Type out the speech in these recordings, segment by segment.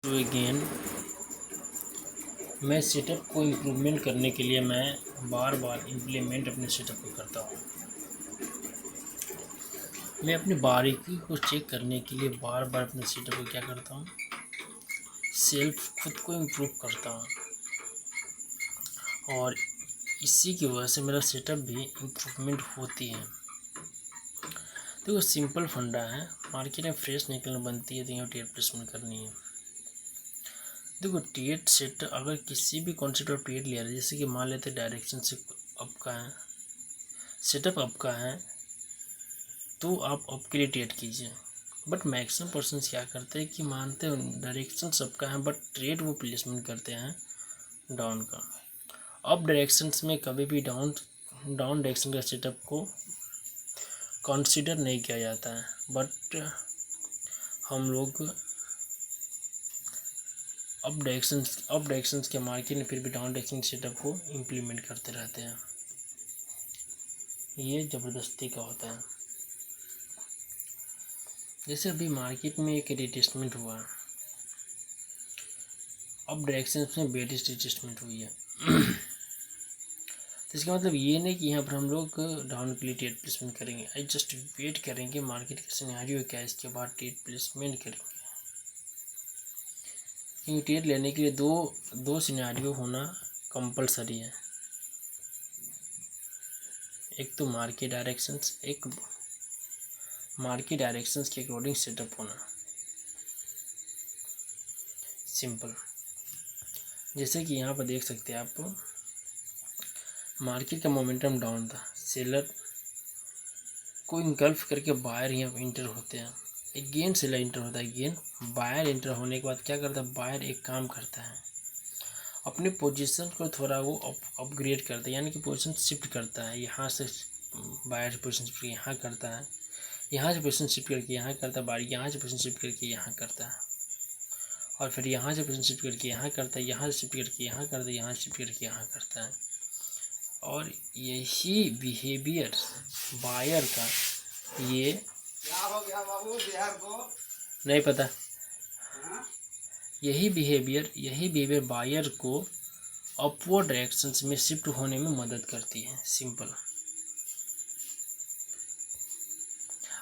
तो अगेन मैं सेटअप को इम्प्रूवमेंट करने के लिए मैं बार बार इम्प्लीमेंट अपने सेटअप को करता हूँ। मैं अपनी बारीकी को चेक करने के लिए बार बार अपने सेटअप को क्या करता हूँ, सेल्फ खुद को इम्प्रूव करता हूँ और इसी की वजह से मेरा सेटअप भी इम्प्रूवमेंट होती है। देखो सिंपल फंडा है, मार्केट में फ्रेश निकलना बनती है तो यहाँ ट्रेड प्लेसमेंट करनी है। देखो ट्रेड सेट अगर किसी भी कॉन्सेप्ट ऑफ ट्रेड लिया है, जैसे कि मान लेते डायरेक्शन से अप का है, सेटअप अप का है तो आप अप के लिए ट्रेड कीजिए। बट मैक्सिमम पर्सन्स क्या करते हैं कि मानते हैं डायरेक्शन सबका है बट ट्रेड वो प्लेसमेंट करते हैं डाउन का। अप डायरेक्शंस में कभी भी डाउन डायरेक्शन का सेटअप को कंसीडर नहीं किया जाता है, बट हम लोग अप डायरेक्शंस के मार्केट में फिर भी डाउन डायरेक्शन सेटअप को इम्प्लीमेंट करते रहते हैं। ये ज़बरदस्ती का होता है। जैसे अभी मार्केट में एक रिटेस्टमेंट हुआ, अप डायरेक्शंस में बेटिस रिटेस्टमेंट हुई है तो इसका मतलब ये नहीं कि यहाँ पर हम लोग डाउन के लिए ट्रेड प्लेसमेंट करेंगे। आई जस्ट वेट करेंगे मार्केट का सिनेरियो क्या है, इसके बाद ट्रेड प्लेसमेंट करेंगे। क्योंकि ट्रेड लेने के लिए दो सिनेरियो होना कंपलसरी है, एक तो मार्केट डायरेक्शंस, एक मार्केट डायरेक्शंस के अकॉर्डिंग सेटअप होना। सिंपल, जैसे कि यहाँ पर देख सकते हैं आप, मार्केट का मोमेंटम डाउन था, सेलर को इनगल्फ करके बायर यहाँ पर इंटर होते हैं, अगेन सेलर इंटर होता है, अगेन बायर इंटर होने के बाद क्या करता है, बायर एक काम करता है, अपने पोजीशन को थोड़ा वो अपग्रेड करता है, यानी कि पोजीशन शिफ्ट करता है। यहाँ से बायर पोजीशन शिफ्ट यहाँ करता है, यहाँ से पोजीशन शिफ्ट करके यहाँ करता है, बायर यहाँ से पोजीशन शिफ्ट करके यहाँ करता है, और फिर यहाँ से पोजीशन शिफ्ट करके यहाँ करता है, यहाँ से शिफ्ट करके यहाँ करता है, यहाँ से शिफ्ट करके यहाँ करता है। और यही बिहेवियर बायर का, ये क्या हो गया बाबू बिहार को नहीं पता, यही बिहेवियर बायर को अपवर्ड डायरेक्शंस में शिफ्ट होने में मदद करती है। सिंपल।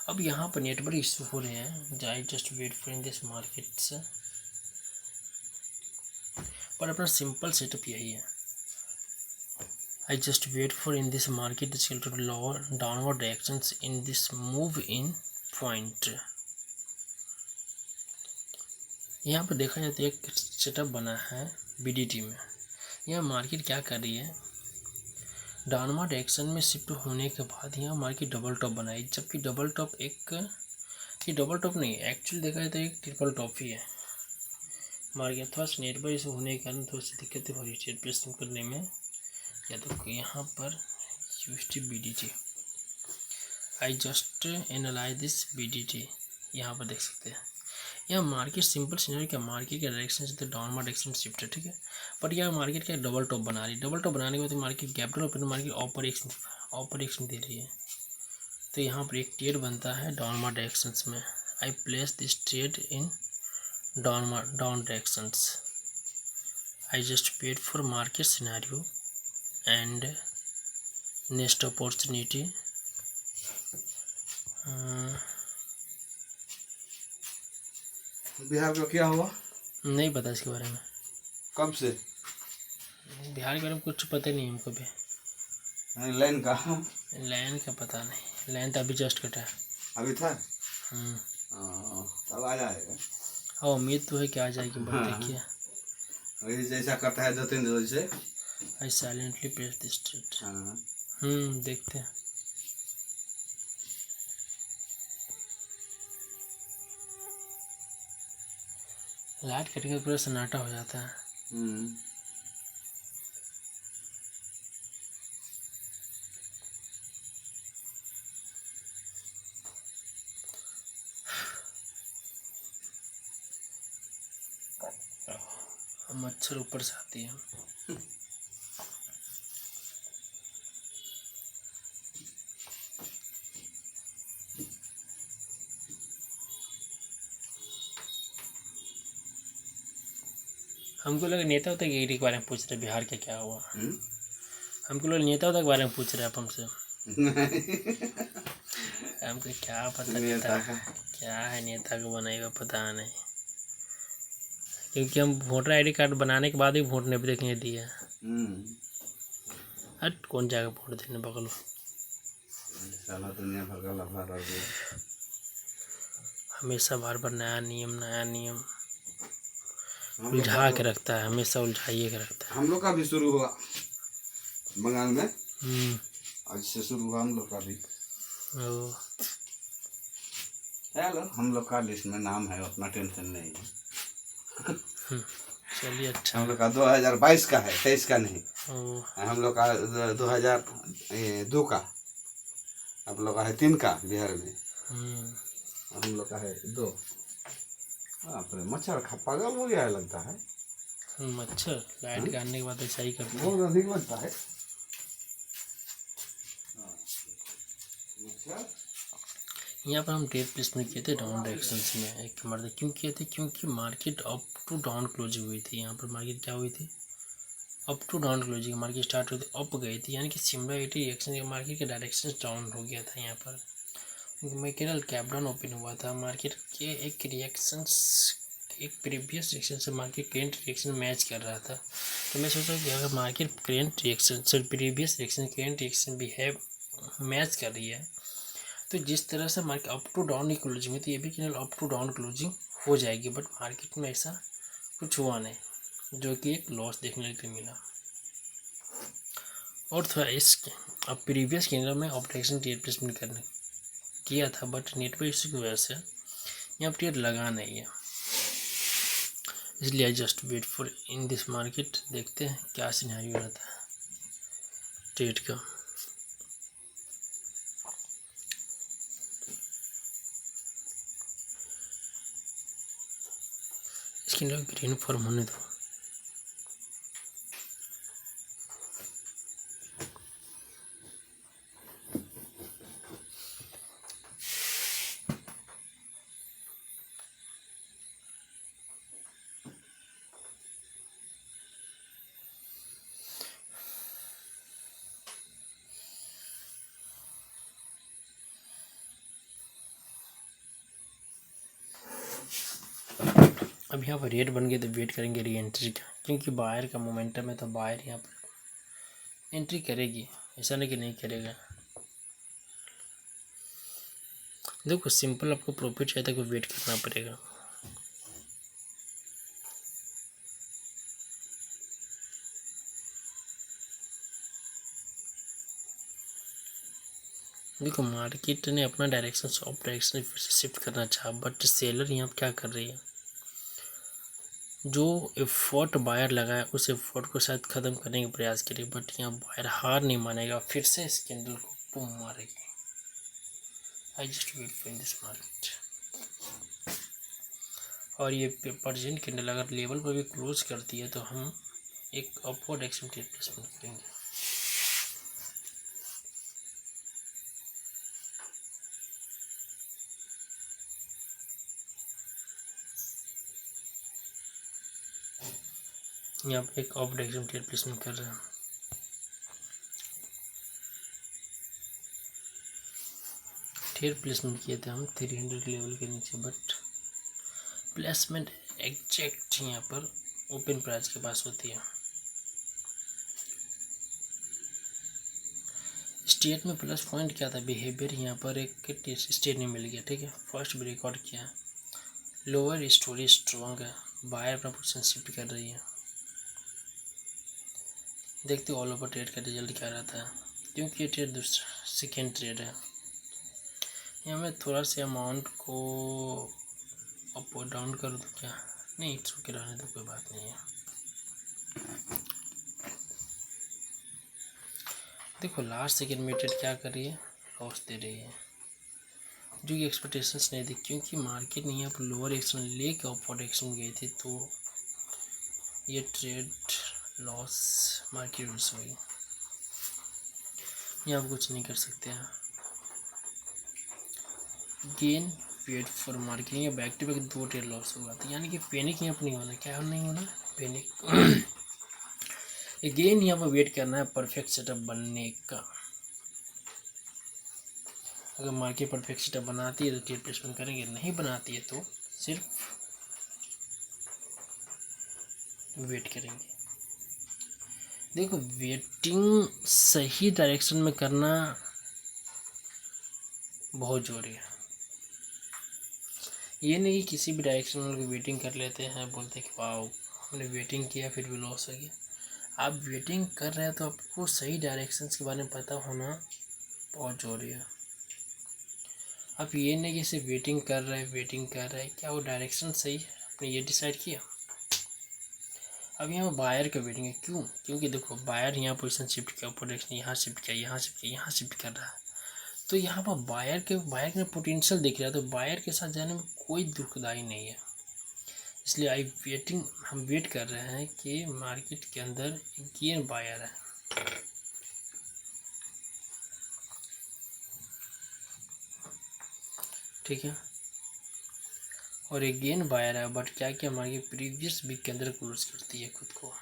अब यहाँ पर नेटवर्क इशू हो रहे हैं, I just wait for in this markets, पर अपना सिंपल सेटअप यही है, I just wait for in this market to lower downward directions in this move in point. यहाँ पर देखा जाता है एक सेटअप बना है बीडीटी में। यह मार्केट क्या कर रही है, डाउनवर्ड डायरेक्शन में शिफ्ट होने के बाद यहाँ मार्केट डबल टॉप बनाई, जबकि डबल टॉप ये डबल टॉप नहीं, एक्चुअली देखा जाए तो एक ट्रिपल टॉप ही है। मार्केट थोड़ा सा नेटवर्क इशू होने के कारण थोड़ी सी दिक्कतें हो रही है ट्रेड प्लेसमेंट करने में। या तो यहाँ पर USD बीडीटी, I just analyse this बीडीटी, यहाँ पर देख सकते हैं यह मार्केट सिंपल सिनेरियो क्या, मार्केट के डायरेक्शन से तो डाउनवर्ड डायरेक्शन शिफ्ट है, ठीक है। पर यह मार्केट क्या डबल टॉप बना रही है, डबल टॉप बनाने के बाद मार्केट गैप डाउन पर मार्केट ऑपर एक्शन दे रही है, तो यहाँ पर एक ट्रेड बनता है डाउनवर्ड डायरेक्शंस में। I place this trade in down directions, I just wait for market scenario and next opportunity. Bihar का क्या हुआ, नहीं पता इसके बारे में, कब से बिहार के बारे में कुछ पता नहीं हमको भी, लाइन का लाइन का पता नहीं, लाइन तो अभी जस्ट कटा है। अभी था, तब आ जाएगा। हाँ उम्मीद तो है कि आ जाएगी, बट देखिए वही जैसा करता है 2-3 रोज से। आई साइलेंटली प्रेस दिस ट्रेड। देखते हैं। लाइट कट के पूरा सन्नाटा हो जाता है। मच्छर ऊपर से आती है। हमको लगा नेता होता गिरी के बारे में पूछ रहे बिहार का क्या हुआ। हम्म? हमको लोग नेता होता के बारे में पूछ रहे आप हमसे। हमको क्या पता नेता का क्या है नेता को बनाएगा पता नहीं, क्योंकि हम वोटर आईडी कार्ड बनाने के बाद ही वोट नहीं देखने दिया। हट कौन जाएगा वोट देने बगल में। साला दुनिया भर का लफड़ा कर दिया। हमेशा बार बार नया नियम हम लोग उलझा के रखता है, हमेशा उलझाइए के रखता है। हम लोग का भी शुरू हुआ बंगाल में, आज से शुरू हुआ हम लोग का भी। ओ, चलो हम लोग का लिस्ट में नाम है, उतना टेंशन नहीं है। चलिए अच्छा। हम लोग का 2022 का है, 23 का नहीं। ओ, हम लोग का 2002 का, आप लोग का है 3 का बिहार में, और हम लोग का है 2। बाप रे, मच्छर पागल हो गया है लगता है। मच्छर लाइट गाड़ने के बाद ऐसा ही करते हैं। बहुत अधिक लगता है मच्छर। यहाँ पर हम ट्रेड प्लेसमेंट किए थे डाउन डायरेक्शंस में एक मर्द। क्यों किए थे? क्योंकि market up to down closing हुई थी। यहाँ पर मार्केट क्या हुई थी? Up to down closing. Market start हुई थी, अप गई थी, यानी कि सिमिलरिटी रिएक्शन, मार्केट का डायरेक्शन डाउन हो गया था। यहाँ पर मैकेनिकल कैप डाउन ओपन हुआ था। मार्केट के एक रिएक्शंस, एक प्रीवियस रिएक्शन से मार्केट करेंट रिएक्शन मैच कर रहा था। तो मैं सोचा कि अगर मार्केट करेंट रिएक्शन से previous reaction current reaction behave match कर रही है, तो जिस तरह से मार्केट अप टू डाउन की क्लोजिंग हुई, तो ये भी candle up to down closing हो जाएगी। बट मार्केट में ऐसा कुछ हुआ नहीं, जो कि एक लॉस देखने को मिला। और थोड़ा इस अब प्रीवियस कैंडल में ऑपरेशन ट्रेड प्लेसमेंट करने किया था, बट नेटवर्क इश्यू की वजह से यहाँ ट्रेड लगा नहीं है, इसलिए I just wait for in this market. देखते हैं क्या सिनेरियो रहता है ट्रेड का। इसके लिए ग्रीन फॉर्म होने दो। अब यहाँ पर रेट बन गए तो वेट करेंगे री एंट्री का, क्योंकि बायर का मोमेंटम है, तो बायर यहाँ पर एंट्री करेगी, ऐसा नहीं कि नहीं करेगा। देखो सिंपल, आपको प्रॉफिट चाहिए तो वेट करना पड़ेगा। देखो मार्केट ने अपना डायरेक्शन ऑफ डायरेक्शन फिर से शिफ्ट करना चाहा, बट सेलर यहाँ क्या कर रही है, जो एफर्ट बायर लगाया उस एफर्ट को शायद ख़त्म करने का प्रयास करें, बट यहाँ बायर हार नहीं मानेगा, फिर से इस कैंडल को बूम मारेगी। I just wait for this market. और ये परसेंट कैंडल अगर लेवल पर भी क्लोज करती है तो हम एक अपवर्ड एक्शन ट्रेड प्लेसमेंट करेंगे। यहाँ पे एक अपवर्ड एक्शन ट्रेड प्लेसमेंट कर रहे हैं। ट्रेड प्लेसमेंट किए थे हम 300 लेवल के नीचे, बट प्लेसमेंट एग्जैक्ट यहाँ पर ओपन प्राइस के पास होती है। स्टेट में प्लस पॉइंट क्या था, बिहेवियर यहाँ पर एक स्टेट नहीं मिल गया, ठीक है। फर्स्ट ब्रेकआउट किया, लोअर स्टोरी स्ट्रॉन्ग है, बायर अपना पोजीशन शिफ्ट कर रही है। देखते ऑल ओवर ट्रेड का रिजल्ट क्या रहता है, क्योंकि ये ट्रेड दूसरा सेकेंड ट्रेड है। यहाँ मैं थोड़ा सा अमाउंट को अप और डाउन कर दूँ क्या? नहीं, इट्स ओके, रहने दो, कोई बात नहीं है। देखो लास्ट सेकेंड में ट्रेड क्या कर रही है, लॉस दे रही है, जो कि एक्सपेक्टेशंस नहीं थी, क्योंकि मार्केट ने यहाँ पर लोअर एक्शन लेके अपवर्ड एक्शन गई थी, तो ये ट्रेड लॉस मार्केट से हुई। यहाँ आप कुछ नहीं कर सकते हैं। गेन वेट फॉर मार्केट, या back to back 2 trade loss हुआ था, यानी कि पैनिक यहाँ पर नहीं होना। क्या नहीं होना? पैनिक। अगेन यहाँ पर वेट करना है परफेक्ट सेटअप बनने का। अगर मार्केट परफेक्ट सेटअप बनाती है तो ट्रेड प्लेसमेंट करेंगे, नहीं बनाती है तो सिर्फ वेट करेंगे। देखो वेटिंग सही डायरेक्शन में करना बहुत जरूरी है। ये नहीं कि किसी भी डायरेक्शन में वेटिंग कर लेते हैं, बोलते हैं कि वाह हमने वेटिंग किया फिर भी लॉस हो गया। आप वेटिंग कर रहे हैं तो आपको सही डायरेक्शंस के बारे में पता होना बहुत ज़रूरी है। आप ये नहीं कि सिर्फ वेटिंग कर रहे हैं, क्या वो डायरेक्शन सही है, आपने ये डिसाइड किया। अब यहाँ बायर का वेटिंग है, क्यों? क्योंकि देखो बायर यहाँ पोजीशन शिफ्ट किया, ऊपर डायरेक्शन यहाँ शिफ्ट किया, यहाँ शिफ्ट कर रहा है, तो यहाँ पर बायर के पोटेंशियल दिख रहा है, तो बायर के साथ जाने में कोई दुखदाई नहीं है। इसलिए हम वेट कर रहे हैं कि मार्केट के अंदर गेन बायर है। ठीक है, और एक गेन बायर है, बट क्या क्या मार्केट प्रीवियस वीक के अंदर क्लोज करती है खुद को।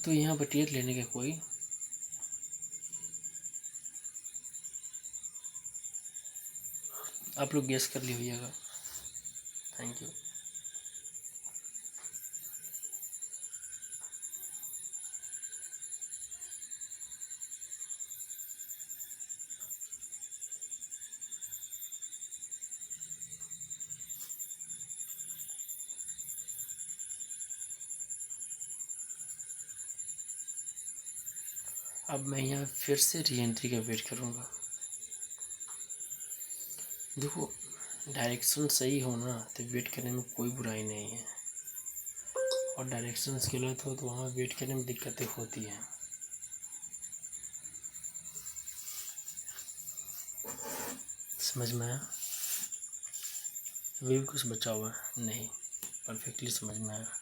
तो यहाँ पर ट्रेड लेने का कोई आप लोग गेस कर लीजिएगा। Thank you. अब मैं यहाँ फिर से री एंट्री का वेट करूँगा। देखो डायरेक्शन सही हो ना तो वेट करने में कोई बुराई नहीं है, और डायरेक्शन गलत हो तो वहाँ वेट करने में दिक्कतें होती हैं। समझ में आया? अभी भी कुछ बचा हुआ है? नहीं, परफेक्टली समझ में आया।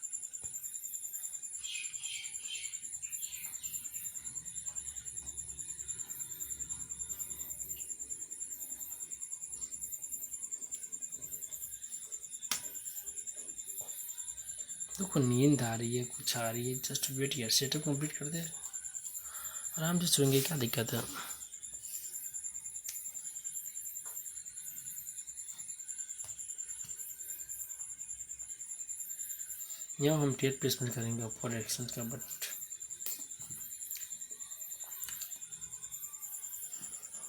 देखो नींद आ रही है, कुछ आ रही है, जस्ट वेट यार, सेटअप कंप्लीट कर दे, आराम से सोएंगे, क्या दिक्कत है। यहाँ हम ट्रेड प्लेसमेंट करेंगे अपर डायरेक्शन का,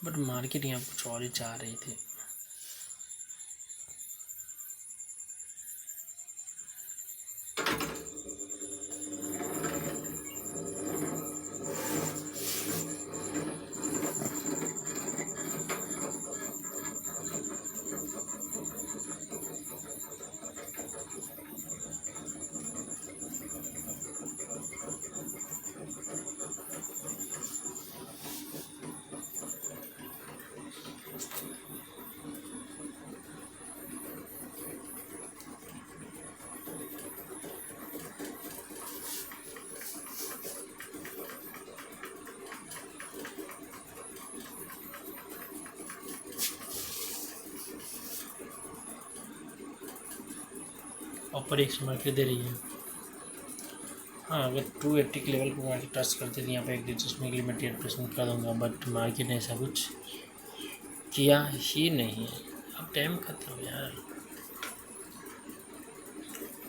बट मार्केट यहाँ कुछ और ही चाह रही थी। अपर एक मार्केट दे रही है। हाँ, अगर 280 के लेवल को मार्केट टच करते तो यहाँ पे एक दिलचस्पी के लिए मैं ट्रेड प्लेसमेंट कर दूँगा, बट मार्केट ने ऐसा कुछ किया ही नहीं है। अब टाइम खत्म हो यार।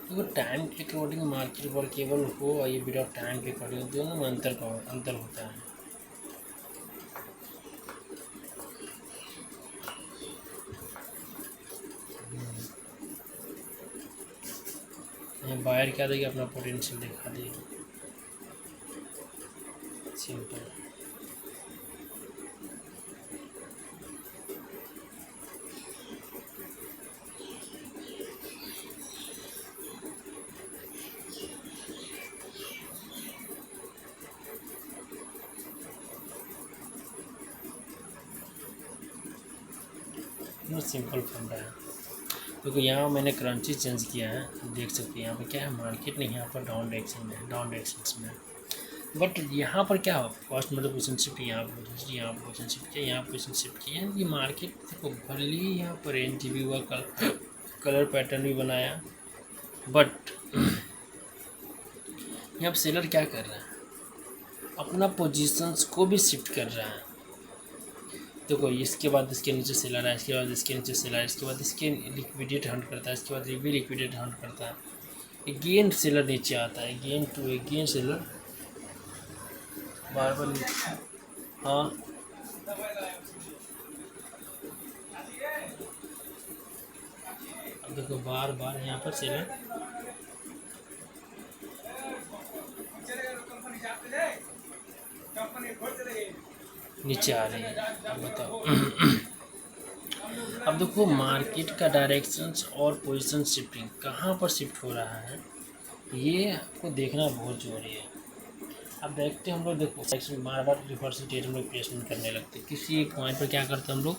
देखो टाइम के अकॉर्डिंग मार्केट वर्केबल हो और ये विदाउट टाइम के अकॉर्डिंग दोनों में अंतर होता है। बायर क्या देगी, अपना पोटेंशियल दिखा देगी, सिंपल। सिंपल फंडा है। क्योंकि यहाँ मैंने करेंसी चेंज किया है, देख सकते हैं यहाँ पे क्या है, मार्केट नहीं यहाँ पर डाउन डायरेक्शन में बट यहाँ पर क्या हो, फर्स्ट मतलब पोजीशन शिफ्ट, यहाँ पोजीशन शिफ्ट किया, यहाँ पोजीशन शिफ्ट किया, यानी कि मार्केट को भले ही यहाँ पर एंट्री भी हुआ, कलर पैटर्न भी बनाया, बट यहाँ पर सेलर क्या कर रहा है, अपना पोजीशंस को भी शिफ्ट कर रहा है। देखो इसके बाद इसके नीचे सेलर है, इसके बाद इसके नीचे सेलर है, इसके बाद इसके लिक्विडेट हंट करता है, इसके बाद ये भी लिक्विडेट हंट करता है, अगेन सेलर नीचे आता है, अगेन टू अगेन सेलर बार बार नीचे। हाँ अब देखो बार बार यहाँ पर सेलर नीचे आ रही है। अब बताओ अब देखो मार्केट का डायरेक्शंस और पोजीशन शिफ्टिंग कहाँ पर शिफ्ट हो रहा है, ये आपको देखना बहुत जरूरी है। अब देखते हैं हम लोग, देखो सेक्शन बार बार रिवर्सल ट्रेड हम लोग प्लेसमेंट करने लगते हैं, किसी एक पॉइंट पर क्या करते हैं हम लोग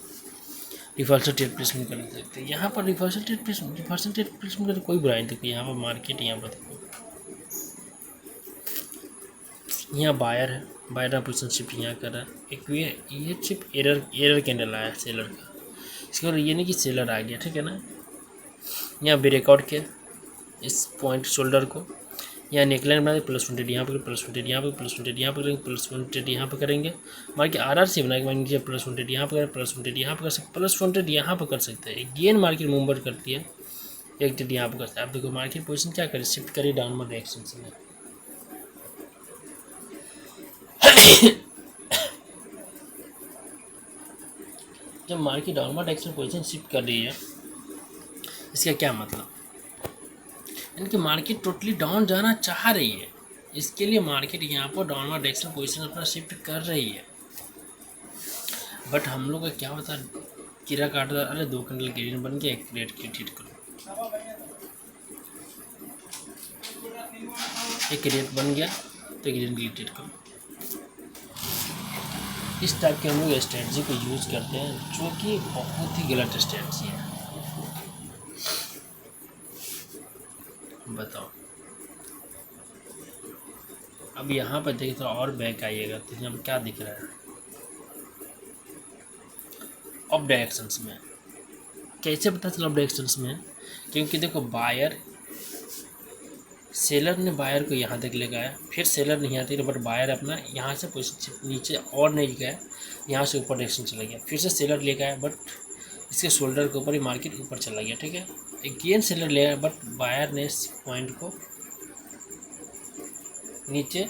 रिवर्सल ट्रेड प्लेसमेंट करने लगते हैं। यहाँ पर रिवर्सल ट्रेड प्लेसमेंट करते कोई बुराई नहीं। देखो यहाँ पर मार्केट, यहाँ पर देखो यहाँ बायर है, बायर का पोजीशन शिफ्ट यहाँ कर रहा है, एक ये चिप एरर कैंडल आया सेलर का, इसका ये नहीं कि सेलर आ गया, ठीक है ना। यहाँ ब्रेकआउट किया इस पॉइंट शोल्डर को, यहाँ नेकलाइन बना +100, यहाँ पर +100, यहाँ पर +100, यहाँ पर करेंगे +100, यहाँ पर करेंगे मार्केट RR से बना के नीचे +100, यहाँ पर +100, यहाँ पर कर सकते +100, यहाँ पर कर सकते हैं। गेन मार्केट मूवमेंट करती है, एक ट्रेड यहाँ पर करता है। आप देखो मार्केट पोजीशन क्या करे, शिफ्ट करे डाउनवर्ड डायरेक्शन से। जब market downward direction position shift कर रही है, इसका क्या मतलब, यानी कि मार्केट टोटली डाउन जाना चाह रही है, इसके लिए मार्केट यहाँ पर डाउनवर्ड डायरेक्शन पोजीशन अपना शिफ्ट कर रही है। बट हम लोग का क्या होता है, कीड़ा काट रहा, अरे 2 कैंडल ग्रीन बन गया, एक रेड की ट्रेड करो, एक रेड बन गया तो ग्रीन की ट्रेड करो। इस टाइप के हम लोग स्ट्रेटजी को यूज़ करते हैं, जो कि बहुत ही गलत स्ट्रेटजी है। बताओ अब यहाँ पर देखिए, थोड़ा और बैक आइएगा तो यहाँ पर क्या दिख रहा है, अप डायरेक्शंस में। कैसे पता चला अप डायरेक्शंस में, क्योंकि देखो बायर, सेलर ने बायर को यहाँ तक ले गया, फिर सेलर नहीं आती, बट बायर अपना यहाँ से पोजीशन नीचे और नहीं गया, यहाँ से ऊपर डायरेक्शन चला गया, फिर से सेलर ले गया, बट इसके शोल्डर के ऊपर ही मार्केट ऊपर चला गया, ठीक है। अगेन सेलर ले गया, बट बायर ने इस पॉइंट को नीचे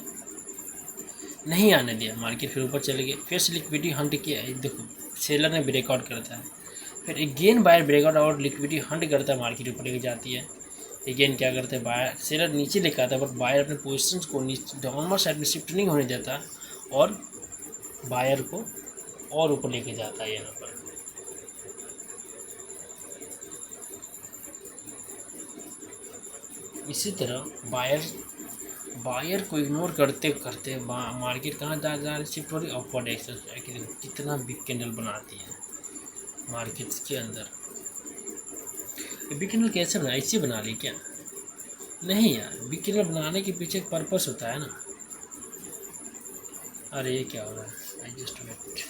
नहीं आने दिया, मार्केट फिर ऊपर चले गए, फिर से लिक्विडिटी हंट किया। देखो सेलर ने ब्रेकआउट करता है, फिर अगेन बायर ब्रेकआउट और लिक्विडिटी हंट करता है, मार्केट ऊपर लेके जाती है। अगेन क्या करते हैं, बायर सेलर नीचे लेकर आता है, बट बायर अपने पोजीशंस को नीचे डाउनवर्ड साइड में शिफ्ट नहीं होने देता और बायर को और ऊपर लेके जाता है। यहाँ पर इसी तरह बायर को इग्नोर करते करते मार्केट कहाँ जा रही, शिफ्ट हो रही अपवर्ड डायरेक्शन। कितना बिग कैंडल बनाती है मार्केट के अंदर। बिग कैंडल कैसे बना, ऐसे बना ली क्या, नहीं यार, बिग कैंडल बनाने के पीछे एक पर्पस होता है ना। अरे ये क्या हो रहा है, I just wait,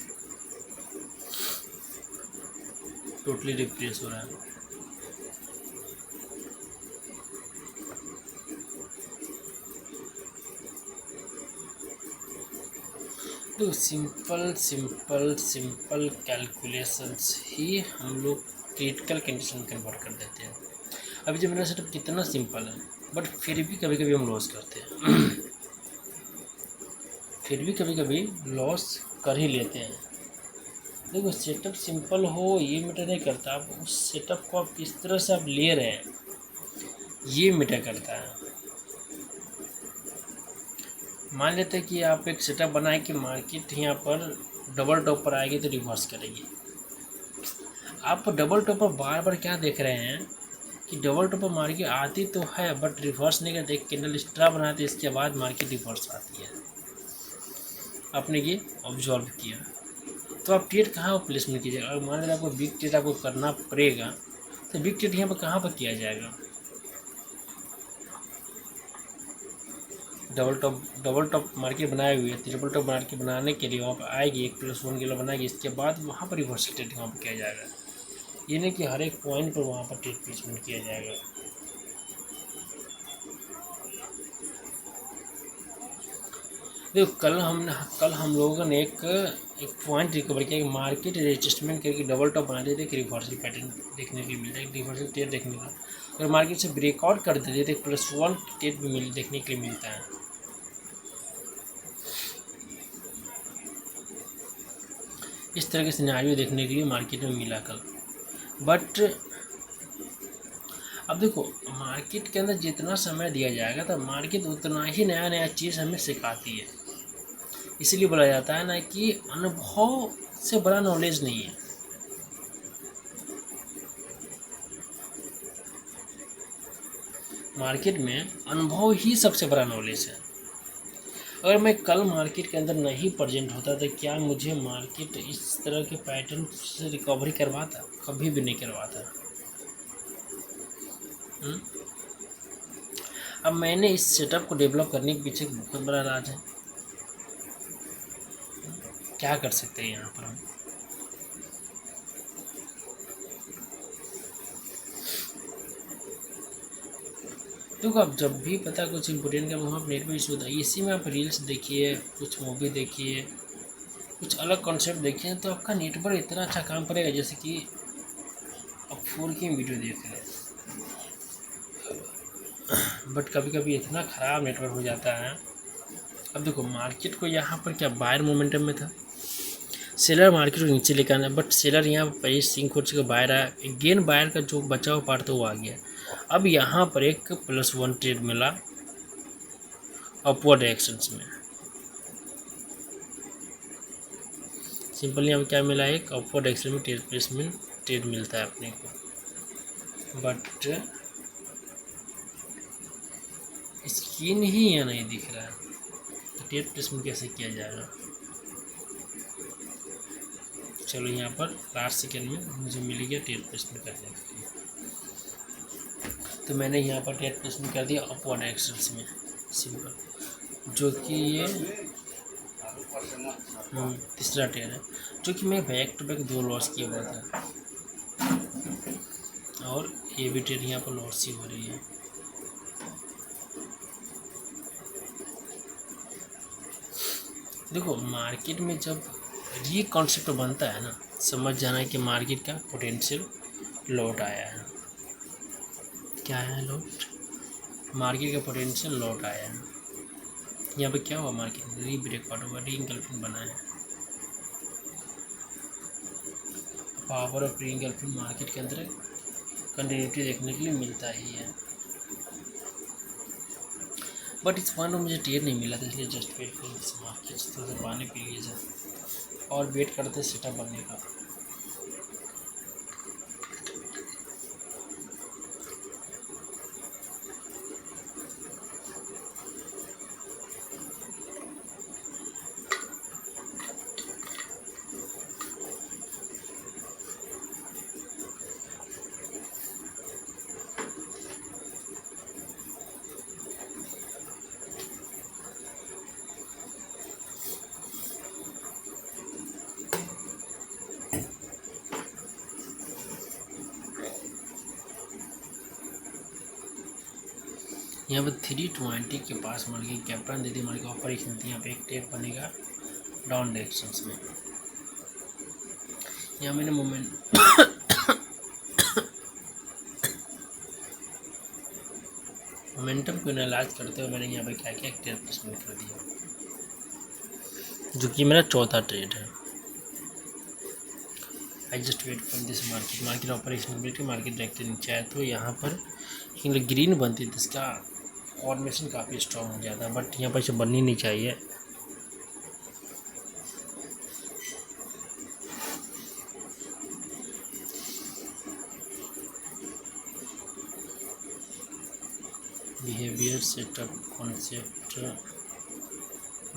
totally refresh हो रहा है। तो सिंपल कैलकुलेशंस ही हम लोग क्रिटिकल कंडीशन कन्वर्ट कर देते हैं। अभी जो मेरा सेटअप कितना सिंपल है, बट फिर भी कभी कभी हम लॉस करते हैं। फिर भी कभी कभी लॉस कर ही लेते हैं। देखो सेटअप सिंपल हो ये मैटर नहीं करता, आप उस सेटअप को आप किस तरह से आप ले रहे हैं ये मैटर करता है। मान लेते हैं कि आप एक सेटअप बनाए कि मार्केट यहाँ पर डबल टॉप पर आएगी तो रिवर्स करेगी। आप डबल टॉप पर बार बार क्या देख रहे हैं कि डबल टॉप पर मार्केट आती तो है बट रिवर्स नहीं करते, एक कैंडल स्ट्रा बनाते इसके बाद मार्केट रिवर्स आती है। आपने ये ऑब्जर्व किया तो आप ट्रेड कहाँ पर प्लेसमेंट कीजिएगा। अगर मान लीजिए आपको बिग ट्रेड आपको करना पड़ेगा तो बिग ट्रेड यहाँ पर कहाँ पर किया जाएगा, डबल टॉप मार्केट बनाए हुए है, ट्रिपल टॉप मार्केट बनाने के लिए वहाँ पर आएगी 1+1 किलो बनाएगी, इसके बाद वहाँ पर रिवर्सल ट्रेडिंग वहाँ पर किया जाएगा। ये नहीं कि हर एक पॉइंट पर वहाँ पर ट्रेड प्लेसमेंट किया जाएगा। देखो कल हम लोगों ने एक पॉइंट रिकवर किया कि मार्केट एडजस्टमेंट करके डबल टॉप बना देते कि रिवर्सल पैटर्न देखने के लिए मिलता है, रिवर्सल ट्रेड देखने का। अगर मार्केट से ब्रेकआउट कर देते तो +1 ट्रेड भी देखने के लिए मिलता है। इस तरह के सिनेरियो देखने के लिए मार्केट में मिला कल। बट अब देखो मार्केट के अंदर जितना समय दिया जाएगा तो मार्केट उतना ही नया नया चीज़ हमें सिखाती है। इसलिए बोला जाता है ना कि अनुभव से बड़ा नॉलेज नहीं है। मार्केट में अनुभव ही सबसे बड़ा नॉलेज है। अगर मैं कल मार्केट के अंदर नहीं प्रेजेंट होता तो क्या मुझे मार्केट इस तरह के पैटर्न से रिकवरी करवाता? कभी भी नहीं करवाता। अब मैंने इस सेटअप को डेवलप करने के पीछे बहुत बड़ा राज है। क्या कर सकते हैं यहाँ पर हम? देखो अब जब भी पता कुछ इम्पोर्टेंट का वहाँ पर नेट में इशू होता है, इसी में आप रील्स देखिए, कुछ मूवी देखिए, कुछ अलग कॉन्सेप्ट देखिए तो आपका नेटवर्क इतना अच्छा काम करेगा जैसे कि आप 4K वीडियो देख रहे हैं। बट कभी कभी इतना ख़राब नेटवर्क हो जाता है। अब देखो मार्केट को यहाँ पर क्या बायर मोमेंटम में था, सेलर मार्केट को नीचे लेकर आना, बट सेलर यहाँ पर प्राइस सिंक हो चुका, बायर आया, अगेन बायर का जो बचा हुआ पार्ट तो वो आ गया। अब यहाँ पर एक +1 ट्रेड मिला अपवर्ड एक्शंस में। सिंपली यहाँ पर क्या मिला, एक अपवर्ड एक्शन में ट्रेड प्लेसमेंट ट्रेड मिलता है अपने को। बट स्क्रीन ही यहाँ नहीं दिख रहा है तो ट्रेड प्लेसमेंट कैसे किया जाएगा? चलो यहाँ पर लास्ट सेकेंड में मुझे मिल गया ट्रेड प्लेसमेंट करने के लिए, तो मैंने यहाँ पर ट्रेड प्लेसमेंट कर दिया अपवर्ड एक्शंस में सिंपल, जो कि ये तीसरा ट्रेड है, जो कि मैं बैक टू बैक 2 लॉस किया हुआ था और ये भी ट्रेड यहाँ पर लॉस ही हो रही है। देखो मार्केट में जब ये कॉन्सेप्ट बनता है ना, समझ जाना है कि मार्केट का पोटेंशियल लौट आया है। क्या है लौट? मार्केट का पोटेंशियल लौट आया है। यहाँ पे क्या हुआ, मार्केट री ब्रेकआउट हुआ, री इंगल्फिंग बना है। पावर ऑफ री इंगल्फिंग मार्केट के अंदर कंटिन्यूटी देखने के लिए मिलता ही है। बट इस पॉइंट में मुझे ट्रेड नहीं मिला था, इसलिए जस्ट वेट कर दिस मार्केट, थोड़ा सा पानी पी लीजिए और वेट करते सेटअप बनने का। यहाँ पर 320 के पास market captain they the, market operation थी। यहाँ पे एक ट्रेड बनेगा डाउन डायरेक्शंस में। यहाँ मैंने मोमेंटम को एनालाइज करते हुए मैंने यहाँ पे क्या किया, ट्रेड प्लेसमेंट कर दिया, जो कि मेरा चौथा ट्रेड है। I just wait for this market operation market direct नीचे आया तो यहाँ पर ग्रीन बनती तो इसका फॉर्मेशन काफ़ी स्ट्रॉन्ग हो जाता है, बट यहाँ पर इसे बननी नहीं चाहिए। Behaviour setup concept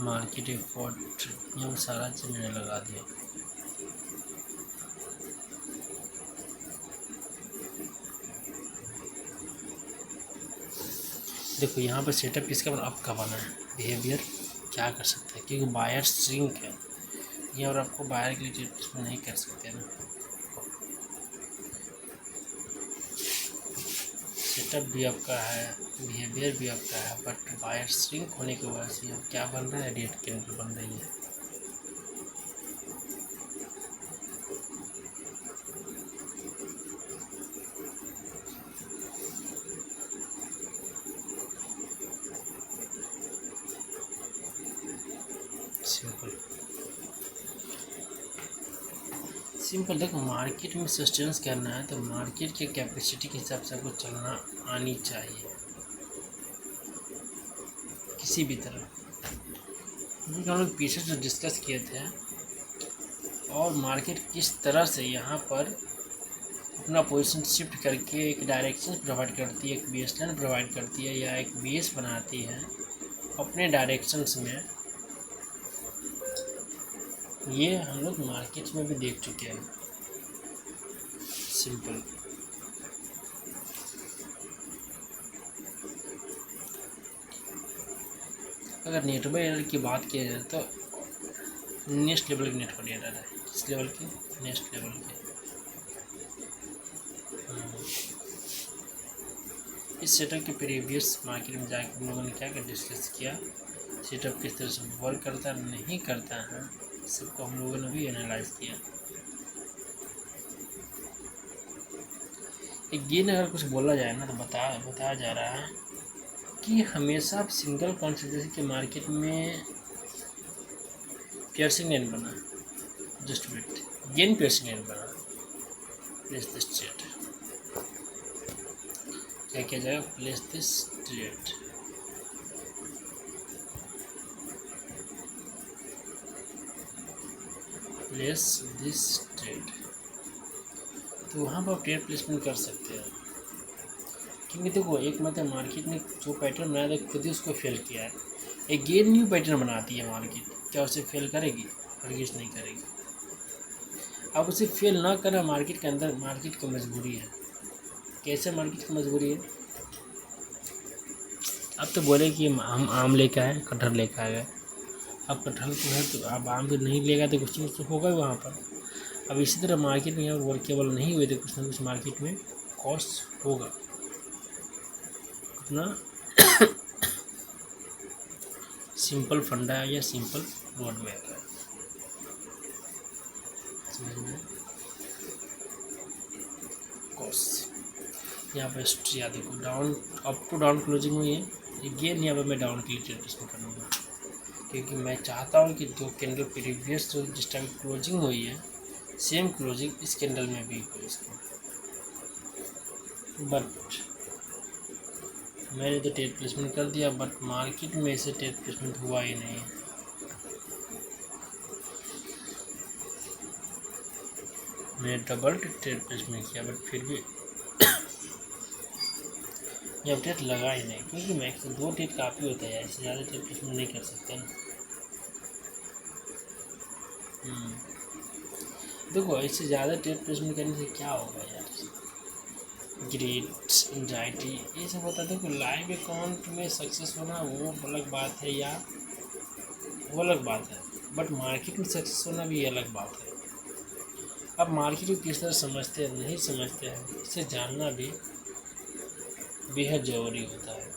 market effort, यहाँ सारा चीज़ मैंने लगा दिया। देखो यहाँ पर सेटअप किसका बना, आपका बना है, बिहेवियर क्या कर सकते हैं, क्योंकि बायर श्रिंक है ये, और आपको बायर के लिए नहीं कर सकते ना। सेटअप भी आपका है, बिहेवियर भी आपका है, बट बायर श्रिंक होने की वजह से अब क्या बन रहा है, रेड कैंडल बन रही है। सिंपल देखो, मार्केट में सस्टेनेंस करना है तो मार्केट के कैपेसिटी के हिसाब से आपको चलना आनी चाहिए किसी भी तरह, क्योंकि हम लोग पीछे जो डिस्कस किए थे, और मार्केट किस तरह से यहाँ पर अपना पोजीशन शिफ्ट करके एक डायरेक्शन प्रोवाइड करती है, एक बेसलाइन प्रोवाइड करती है, या एक बेस बनाती है अपने डायरेक्शंस में, ये हम लोग मार्केट में भी देख चुके हैं। सिंपल अगर नेटवर्क एरर की बात की जाए तो नेक्स्ट लेवल की नेटवर्क एरर है। किस लेवल की? नेक्स्ट लेवल की। इस सेटअप के प्रीवियस मार्केट में जाकर हम लोगों ने क्या क्या डिस्कस किया, सेटअप किस तरह से वर्क करता है नहीं करता है, सबको हम लोगों ने भी एनालाइज किया। अगेन अगर कुछ बोला जाए ना तो बताया जा रहा है कि हमेशा आप सिंगल कॉन्सेंट्रेशन के मार्केट में पियर्सिंग लाइन बना, just wait, gain piercing line बना, प्लेस दिस ट्रेड, क्या किया जाएगा, place this trade, place this trade, तो वहाँ पर आप ट्रेड प्लेसमेंट कर सकते हैं। क्योंकि देखो एक मतलब मार्केट ने जो पैटर्न बनाया था खुद ही उसको फेल किया है, एक गेन न्यू पैटर्न बनाती है मार्केट, क्या उसे फेल करेगी? हरगिज़ नहीं करेगी। अब उसे फेल ना करना मार्केट के अंदर मार्केट की मजबूरी है। कैसे मार्केट की मजबूरी है? अब तो बोले कि हम आम लेकर आए, कटहल लेकर आ गए, अब कटहल तो है तो अब आम तो नहीं लेगा तो कुछ ना कुछ होगा वहाँ पर। अब इसी तरह मार्केट में यहाँ वर्केबल नहीं हुए तो कुछ ना कुछ मार्केट में कॉस्ट होगा अपना। सिंपल फंडा है या सिंपल रोड मैप है, समझ में? कॉस्ट यहाँ पर याद देखो, down up to down closing हुई है, अगेन यहाँ पर मैं डाउन के लिए ट्रेड प्लेसमेंट करूँगा, क्योंकि मैं चाहता हूँ कि दो कैंडल प्रीवियस जो जिस टाइम क्लोजिंग हुई है सेम क्लोजिंग इस कैंडल में भी हो इसको, बट मैंने तो ट्रेड प्लेसमेंट कर दिया, बट मार्केट में ऐसे ट्रेड प्लेसमेंट हुआ ही नहीं। मैंने डबल ट्रेड प्लेसमेंट किया बट फिर भी जब ट्रेड लगा ही नहीं, क्योंकि मैक्स 2 ट्रेड काफ़ी होता है, इससे ज़्यादा ट्रेड प्लेसमेंट नहीं कर सकते ना। देखो इससे ज़्यादा ट्रेड प्लेसमेंट करने से क्या होगा यार, ग्रेड्स, एंजाइटी, ये सब होता है। देखो लाइव अकाउंट में सक्सेस होना वो अलग बात है, या वो अलग बात है, बट मार्केट में सक्सेस होना भी अलग बात है। अब मार्केट को किस तरह समझते हैं नहीं समझते हैं, इसे जानना भी बेहद ज़रूरी होता है।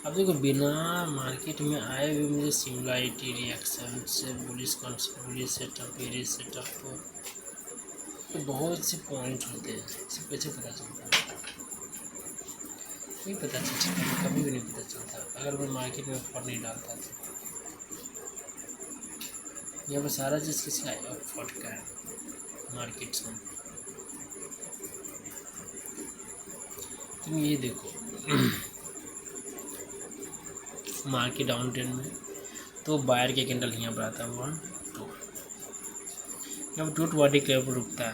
अब देखो बिना मार्केट में आए हुए मुझे सिमिलरिटी रिएक्शन से बुलिश सेटअप, बेरिश सेटअप, तो बहुत से पॉइंट होते हैं, इसे कैसे पता चलता है? नहीं पता चलता, कभी भी नहीं पता चलता अगर मैं मार्केट में एफर्ट नहीं डालता था। यहाँ पर सारा चीज़ किसका है? एफर्ट का है मार्केट्स में। तुम ये देखो मार्केट डाउन ट्रेंड में तो बायर के कैंडल यहाँ पर आता है 1 2, जब 220 के लेवल पर रुकता है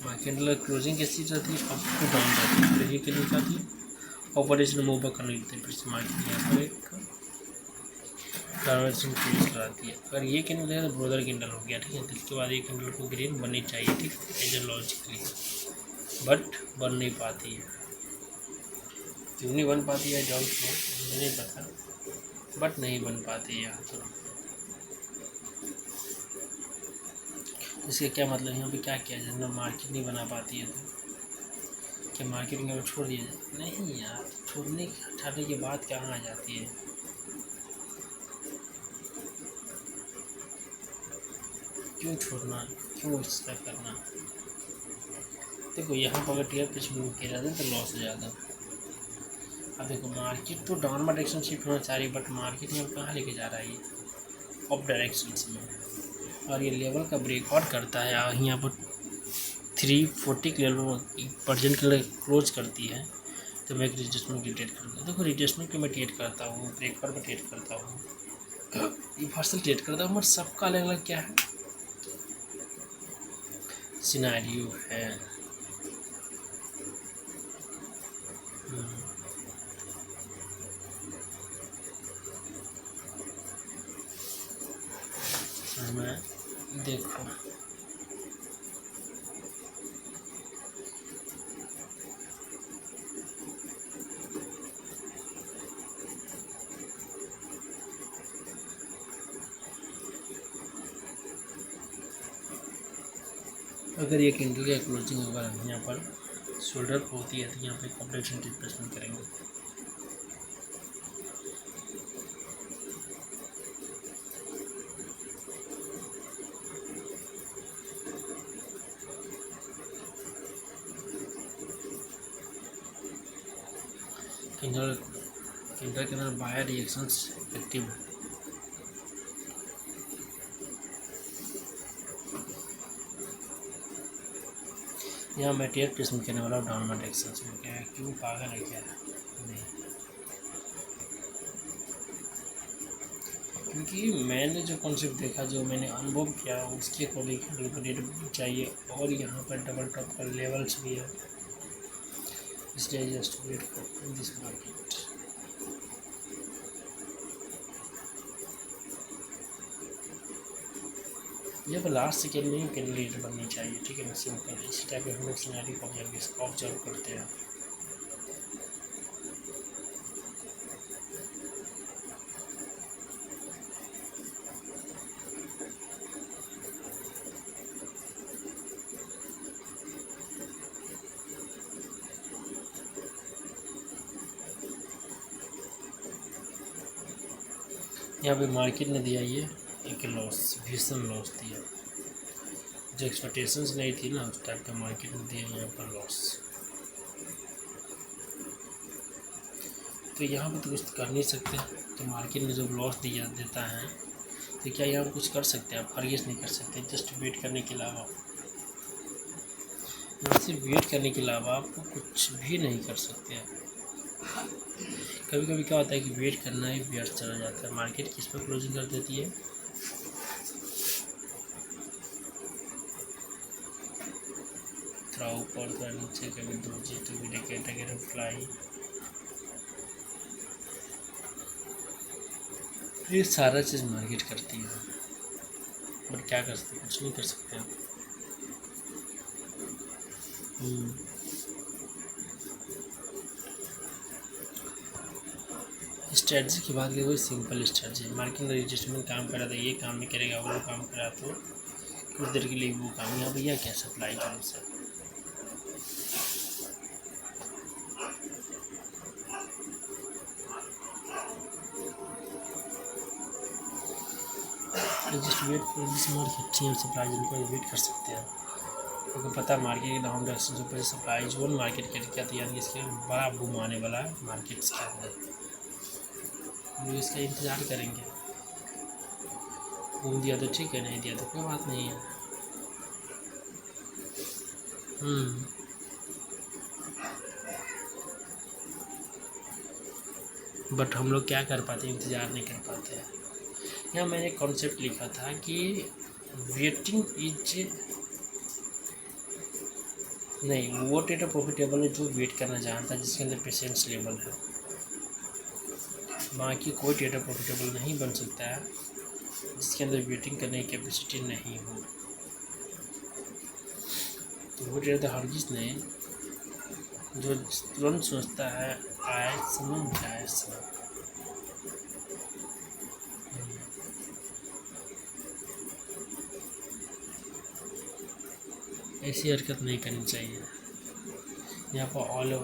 मार्केट कैंडल क्लोजिंग कैसी रहती है, अप टू डाउन रहती है, फिर ये कैंडल जाती है ऑपरेशन मूव करने लगते हैं, फिर से मार्केट यहाँ पर एक ट्रांजेक्शन क्लोज कराती है। अगर ये कैंडल है तो ब्रोदर कैंडल हो गया, ठीक है। तो इसके बाद ये कैंडल को ग्रीन बननी चाहिए, ठीक है, एज ए लॉजिकली, बट बन नहीं पाती है। क्यों नहीं बन पाती है डॉट को मुझे नहीं पता, बट नहीं बन पाती यहाँ तो। इसके क्या मतलब यहाँ पे क्या किया जाए, जब मार्केट नहीं बना पाती है तो क्या मार्केटिंग में छोड़ दिया जाए? नहीं यार, छोड़ने हटाने के बाद कहाँ आ जाती है। क्यों छोड़ना, क्यों इसका करना। देखो यहाँ पर अगर टीयर पिच मूव किया जाता है तो लॉस हो जाता। अब देखो मार्केट तो डाउनवर्ड डायरेक्शन शिफ्ट होना चाह रही है, बट मार्केट में कहाँ लेके जा रहा है ये, अप डायरेक्शन में। और ये लेवल का ब्रेकआउट करता है और यहाँ पर 340 के लेवल परसेंट के लिए क्लोज करती है, तो मैं एक रिटेस्टमेंट की ट्रेड करूँगा। देखो रिटेस्टमेंट की मैं ट्रेड करता हूँ, ब्रेकआउट में ट्रेड करता हूँ, रिवर्सल ट्रेड करता हूँ, बट सबका अलग अलग क्या है सिनेरियो है। मैं देखो अगर ये कैंडल का क्लोजिंग होगा यहाँ पर शोल्डर होती है तो यहाँ पे कॉम्प्लेक्शन रिप्लेसमेंट करेंगे। कैंडल के अंदर बायर रिएक्शंस एक्टिव है। यहाँ मैं टेयर प्लेसमेंट करने वाला हूँ डाउनवर्ड डायरेक्शंस में। क्या है, क्यों पागल है क्या? नहीं, क्योंकि मैंने जो कॉन्सेप्ट देखा, जो मैंने अनुभव किया, उसके अकॉर्डिंग रेट चाहिए। और यहाँ पर डबल टॉप का लेवल्स भी है, इसलिए just wait for this market. जब लास्ट सेकेंड में कैंडिडेट बननी चाहिए, ठीक है ना, सिंपल। इसी टाइप के हम लोग सिनेरियो को ऑब्जर्व करते हैं। यहाँ पे मार्केट ने दिया ये एक लॉस, भीषण लॉस दिया, जो एक्सपेक्टेशंस नहीं थी ना, उस टाइप का मार्केट ने दिया यहाँ पर लॉस। तो यहाँ पर तो कुछ कर नहीं सकते। तो मार्केट ने जब लॉस देता है तो क्या यहाँ पर कुछ कर सकते हैं? आप आर्ग्यूज नहीं कर सकते, जस्ट वेट करने के अलावा। सिर्फ वेट करने के अलावा आप कुछ भी नहीं कर सकते हैं। कभी कभी क्या होता है कि वेट करना ही व्यर्थ चला जाता है। मार्केट किस पर क्लोजिंग कर देती है, थोड़ा ऊपर थोड़ा नीचे, कभी दोजी तो भी फ्लाई, ये सारा चीज़ मार्केट करती है। बट क्या कर सकते, कुछ नहीं कर सकते आप। स्ट्रेटजी की बात करें, वही सिंपल स्ट्रेटजी। मार्केट में एडजस्टमेंट काम करा तो ये काम नहीं करेगा, वो काम करा तो कुछ देर के लिए वो काम। यहाँ भैया क्या सप्लाई जोन से just wait for this market. यहाँ सप्लाई जोन पर वेट कर सकते हैं, क्योंकि पता है मार्केट के डाउन डायरेक्शन से ऊपर सप्लाई जोन मार्केट के क्या, तो यानी इसके बड़ा बूम आने वाला है मार्केट के अंदर। हम लोग इसका इंतज़ार करेंगे। घूम दिया तो ठीक है, नहीं दिया तो कोई बात नहीं है। बट हम लोग क्या कर पाते, इंतज़ार नहीं कर पाते हैं। यहाँ मैंने कॉन्सेप्ट लिखा था कि वेटिंग इज नहीं, वो ट्रेडर प्रॉफिटेबल है जो वेट करना जानता है, जिसके अंदर पेशेंस लेवल है। बाकी कोई ट्रेडर प्रॉफिटेबल नहीं बन सकता है जिसके अंदर वेटिंग करने की कैपेसिटी नहीं हो। तो वो ट्रेडर हरगिज़ नहीं जो तुरंत सोचता है आए समय जाए समय। ऐसी हरकत नहीं करनी चाहिए। यहाँ पर ऑल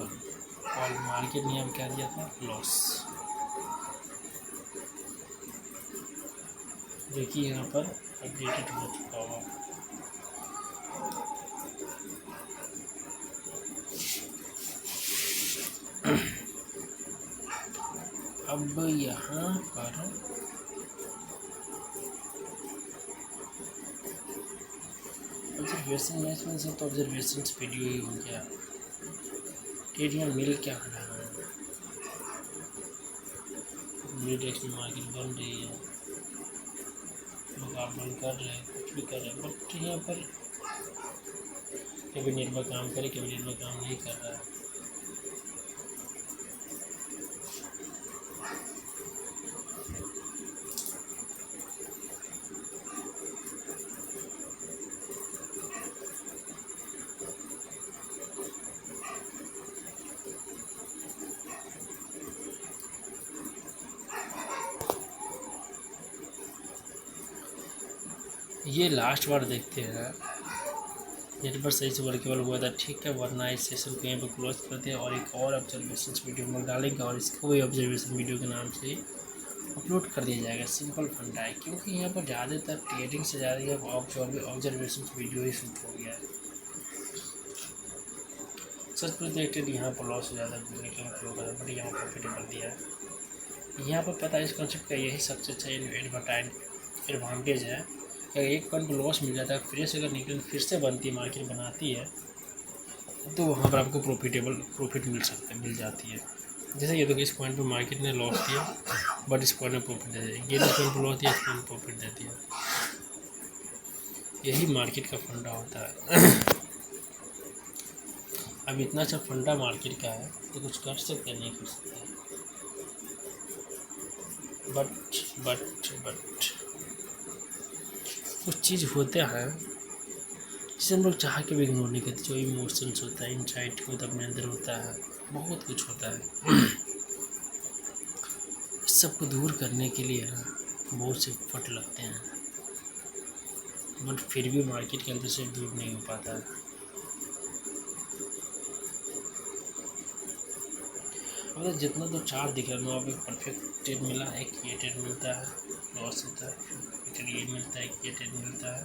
मार्केट नियम क्या दिया था, लॉस, जो कि यहाँ पर अपडेटेड हो चुका होगा। अब यहाँ पर ऑब्जर्वेशन मैच में से तो ऑब्जर्वेशन वीडियो ही हो गया। टेरिया मिल क्या रहा है, मिड एक्स में मार्केट बन रही है, लोग आगमन कर रहे हैं, कुछ भी कर रहे हैं, बट यहाँ पर कभी नेटवर्क काम करे, कभी नेटवर्क काम नहीं कर रहा है। ये लास्ट बार देखते हैं, नेटवर्क सही से वर्केबल हुआ था, ठीक है, वरना इस सेशन को यहीं पर क्लोज करते हैं और एक और ऑब्जर्वेशन वीडियो में डालेंगे और इसको भी ऑब्जर्वेशन वीडियो के नाम से अपलोड कर दिया जाएगा। सिंपल फंडा है, क्योंकि यहाँ पर ज़्यादातर ट्रेडिंग से ज़्यादा ऑब्जर्वेशन वीडियो ही शूट हो गया है। सच प्रोजेक्टेड यहाँ पर लॉस हो जाता है, बट यहाँ प्रॉफिटेबल दिया है। यहाँ पर पता है इस कॉन्सेप्ट का यही सबसे अच्छा एडवांटेज है। अगर एक पॉइंट को लॉस मिल जाता है, फिर से अगर निकल फिर से बनती है, मार्केट बनाती है, तो वहाँ पर आपको प्रॉफिट मिल जाती है। जैसे ये देखो, इस पॉइंट पर मार्केट ने लॉस दिया, बट इस पॉइंट में प्रॉफिट दे दिया, ये इस पॉइंट पर लॉस दिया, इस पॉइंट प्रॉफिट दे दिया। यही मार्केट का फंडा होता है। अब इतना अच्छा फंडा मार्केट का है तो कुछ कर सकते नहीं कर सकते, बट कुछ चीज़ होते हैं जिसे हम लोग चाह के भी इग्नोर नहीं करते। जो इमोशंस होता है, इनसाइट होता है, अपने अंदर होता है, बहुत कुछ होता है। इस सब को दूर करने के लिए ना बहुत से फट लगते हैं, बट फिर भी मार्केट के अंदर से दूर नहीं हो पाता है। मतलब जितना तो चार्ट दिख रहा है, वहाँ पे परफेक्ट ट्रेड मिला, एक ये ट्रेड मिलता है, लॉस होता है, फिर ये मिलता है, ये ट्रेड मिलता है,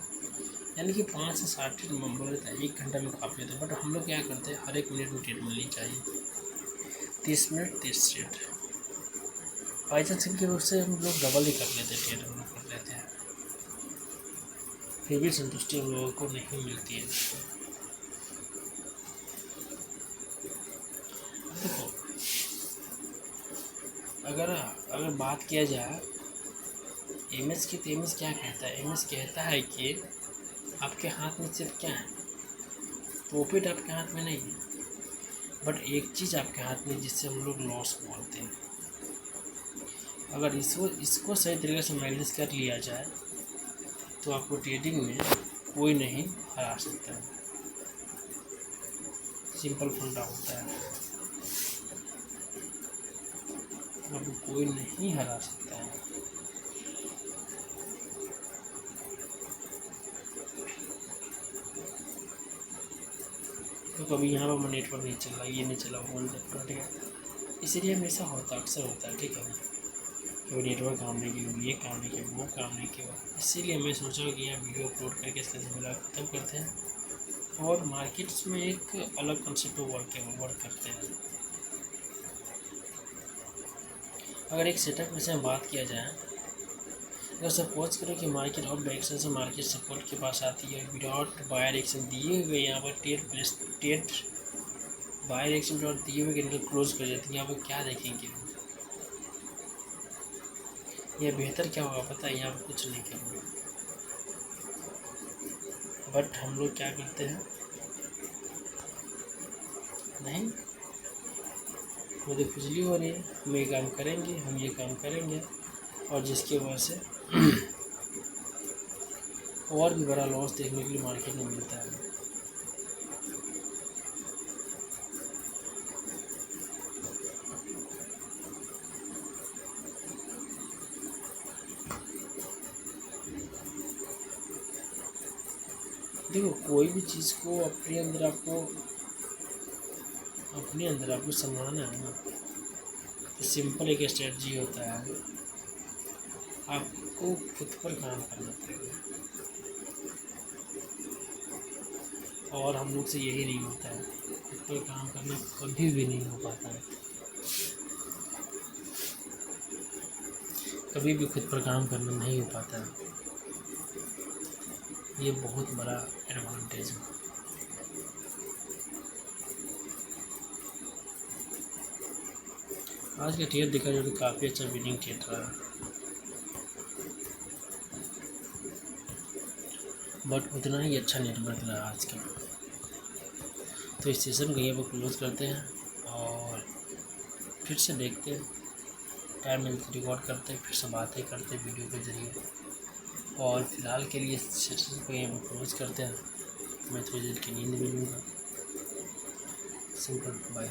यानी कि 5 से 7 ट्रेड मिलता है 1 घंटा में काफ़ी होता है। बट हम लोग क्या करते हैं, हर एक मिनट में ट्रेड मिलनी चाहिए, 30 मिनट 30 ट्रेड। बाई चांस इनकी वजह से हम लोग डबल ही कर लेते हैं, ट्रेड हम लोग कर लेते हैं, फिर भी संतुष्टि हम लोगों को नहीं मिलती है। देखो, अगर बात किया जाए एमएस की, तो एमएस क्या कहता है, एमएस कहता है कि आपके हाथ में सिर्फ क्या है, प्रॉफिट आपके हाथ में नहीं है, बट एक चीज़ आपके हाथ में जिससे हम लोग लॉस बोलते हैं। अगर इसको सही तरीके से मैनेज कर लिया जाए तो आपको ट्रेडिंग में कोई नहीं हरा सकता है। सिंपल फंडा होता है, आपको कोई नहीं हरा सकता है। तो कभी यहाँ पर नेटवर्क नहीं चल रहा, ये नहीं चला, वो नहीं चल रहा, ठीक है, इसीलिए हमेशा अक्सर होता है, ठीक है, कभी नेटवर्क काम नहीं किया, ये काम नहीं किया, वो काम नहीं किया। इसीलिए मैं सोचा कि यहाँ वीडियो अपलोड करके इसका ज़िम्मेदार ख़त्म करते हैं और मार्केट्स में एक अलग कंसेप्ट वर्क करते हैं। अगर एक सेटअप में से बात किया जाए, अगर सपोज करो कि मार्केट ऑफ डायरेक्शन से मार्केट सपोर्ट के पास आती है, विदाउट बायर एक्शन दिए हुए, यहाँ पर ट्रेड बायर एक्शन विदाउट दिए हुए कैंडल क्लोज कर जाती है, यहाँ पर क्या देखेंगे, यह बेहतर क्या होगा पता है, यहाँ पर कुछ नहीं करेंगे, बट हम लोग क्या करते हैं, नहीं, मुझे खुजली हो रही है, हम ये काम करेंगे, हम ये काम करेंगे, और जिसकी वजह से और भी बड़ा लॉस देखने के लिए मार्केट में मिलता है। देखो कोई भी चीज़ को अपने अंदर आपको समझाना है ना, तो सिंपल एक स्ट्रेटजी होता है, आपको खुद पर काम करना पड़ेगा। और हम लोग से यही नहीं होता है, खुद पर काम करना कभी भी नहीं हो पाता है। कभी भी खुद पर काम करना नहीं हो पाता है। ये बहुत बड़ा एडवांटेज है। आज का टियर देखा जाए तो काफ़ी अच्छा बिडिंग टियर रहा है, बट उतना ही अच्छा नेटवर्क रहा आज का। तो इस सेशन को यहीं पर क्लोज करते हैं और फिर से देखते हैं, टाइम मिलते रिकॉर्ड करते हैं, फिर से बातें करते हैं वीडियो के ज़रिए। और फिलहाल के लिए सेशन को यहीं पर क्लोज करते हैं। मैं थोड़ी देर की नींद भी लूँगा। Simple bye.